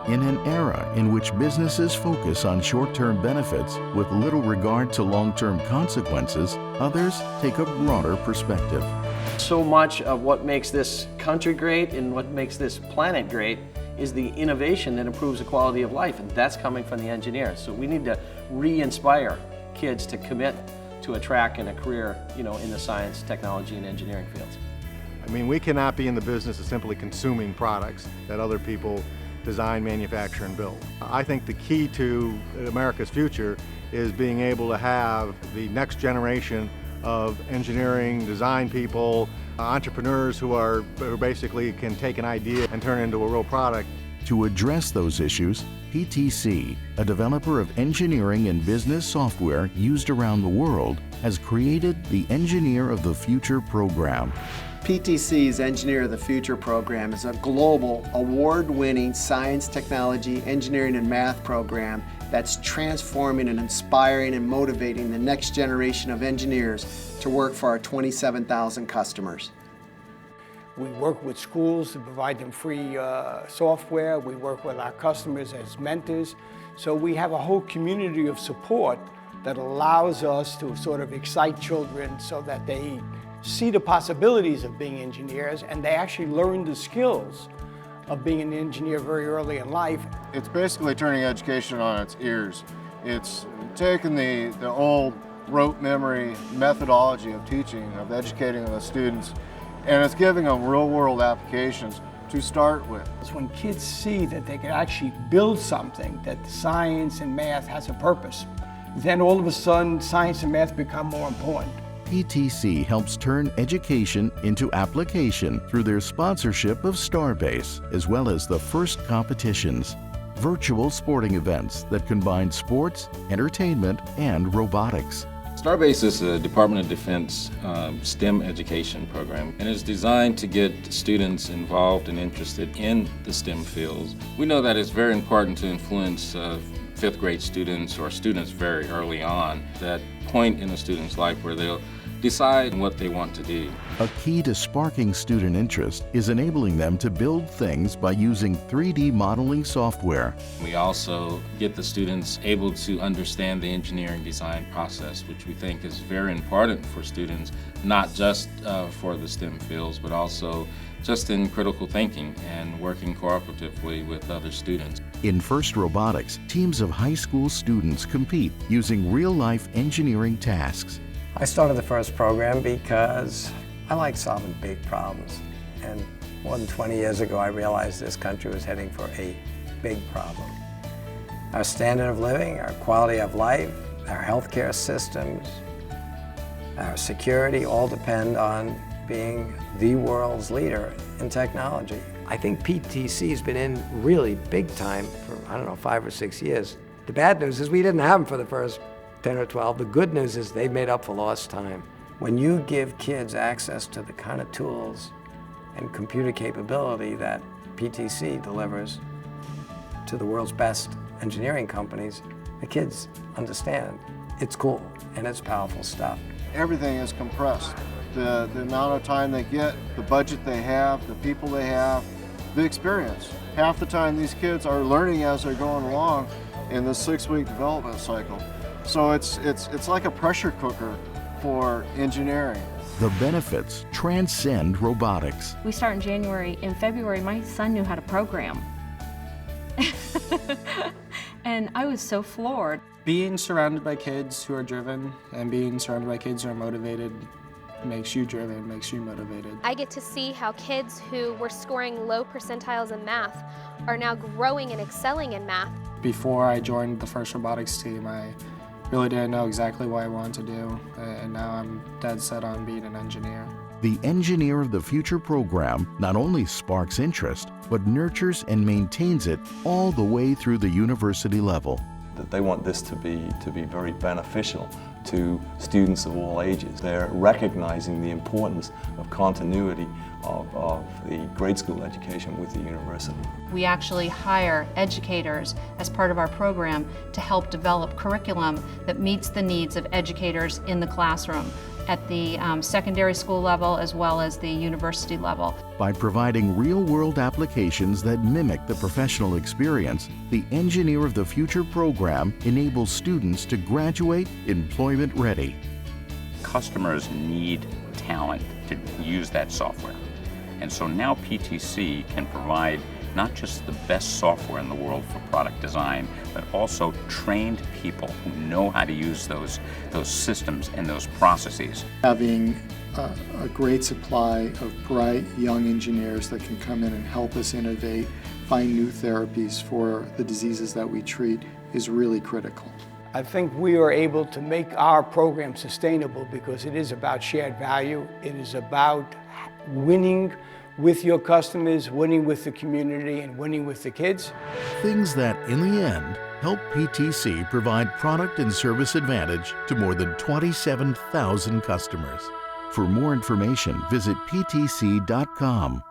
In an era in which businesses focus on short-term benefits with little regard to long-term consequences, others take a broader perspective. So much of what makes this country great and what makes this planet great is the innovation that improves the quality of life, and that's coming from the engineers. So we need to re-inspire kids to commit to a track and a career, in the science, technology, and engineering fields. I mean, we cannot be in the business of simply consuming products that other people design, manufacture, and build. I think the key to America's future is being able to have the next generation of engineering, design people, entrepreneurs who basically can take an idea and turn it into a real product. To address those issues, PTC, a developer of engineering and business software used around the world, has created the Engineer of the Future program. PTC's Engineer of the Future program is a global, award-winning science, technology, engineering, and math program that's transforming and inspiring and motivating the next generation of engineers to work for our 27,000 customers. We work with schools to provide them free software. We work with our customers as mentors. So we have a whole community of support that allows us to sort of excite children so that they see the possibilities of being engineers and they actually learn the skills of being an engineer very early in life. It's basically turning education on its ears. It's taking the old rote memory methodology of teaching, of educating the students, and it's giving them real-world applications to start with. It's when kids see that they can actually build something, that science and math has a purpose, then all of a sudden science and math become more important. PTC helps turn education into application through their sponsorship of Starbase, as well as the FIRST competitions, virtual sporting events that combine sports, entertainment, and robotics. Starbase is a Department of Defense STEM education program, and it's designed to get students involved and interested in the STEM fields. We know that it's very important to influence fifth grade students or students very early on, that point in a student's life where they'll decide what they want to do. A key to sparking student interest is enabling them to build things by using 3D modeling software. We also get the students able to understand the engineering design process, which we think is very important for students, not just for the STEM fields, but also just in critical thinking and working cooperatively with other students. In FIRST Robotics, teams of high school students compete using real-life engineering tasks. I started the FIRST program because I like solving big problems. And more than 20 years ago, I realized this country was heading for a big problem. Our standard of living, our quality of life, our healthcare systems, our security all depend on being the world's leader in technology. I think PTC has been in really big time for, 5 or 6 years. The bad news is we didn't have them for the first 10 or 12. The good news is they've made up for lost time. When you give kids access to the kind of tools and computer capability that PTC delivers to the world's best engineering companies, the kids understand it's cool and it's powerful stuff. Everything is compressed. The amount of time they get, the budget they have, the people they have, the experience. Half the time these kids are learning as they're going along in this 6-week development cycle. So it's like a pressure cooker for engineering. The benefits transcend robotics. We start in January. In February, my son knew how to program. And I was so floored. Being surrounded by kids who are driven and being surrounded by kids who are motivated makes you driven, makes you motivated. I get to see how kids who were scoring low percentiles in math are now growing and excelling in math. Before I joined the FIRST Robotics team, I really didn't know exactly what I wanted to do, and now I'm dead set on being an engineer. The Engineer of the Future program not only sparks interest, but nurtures and maintains it all the way through the university level. They want this to be very beneficial to students of all ages. They're recognizing the importance of continuity of the grade school education with the university. We actually hire educators as part of our program to help develop curriculum that meets the needs of educators in the classroom. at the secondary school level as well as the university level. By providing real-world applications that mimic the professional experience, the Engineer of the Future program enables students to graduate employment ready. Customers need talent to use that software. And so now PTC can provide not just the best software in the world for product design, but also trained people who know how to use those systems and those processes. Having a great supply of bright young engineers that can come in and help us innovate, find new therapies for the diseases that we treat is really critical. I think we are able to make our program sustainable because it is about shared value. It is about winning with your customers, winning with the community, and winning with the kids. Things that, in the end, help PTC provide product and service advantage to more than 27,000 customers. For more information, visit ptc.com.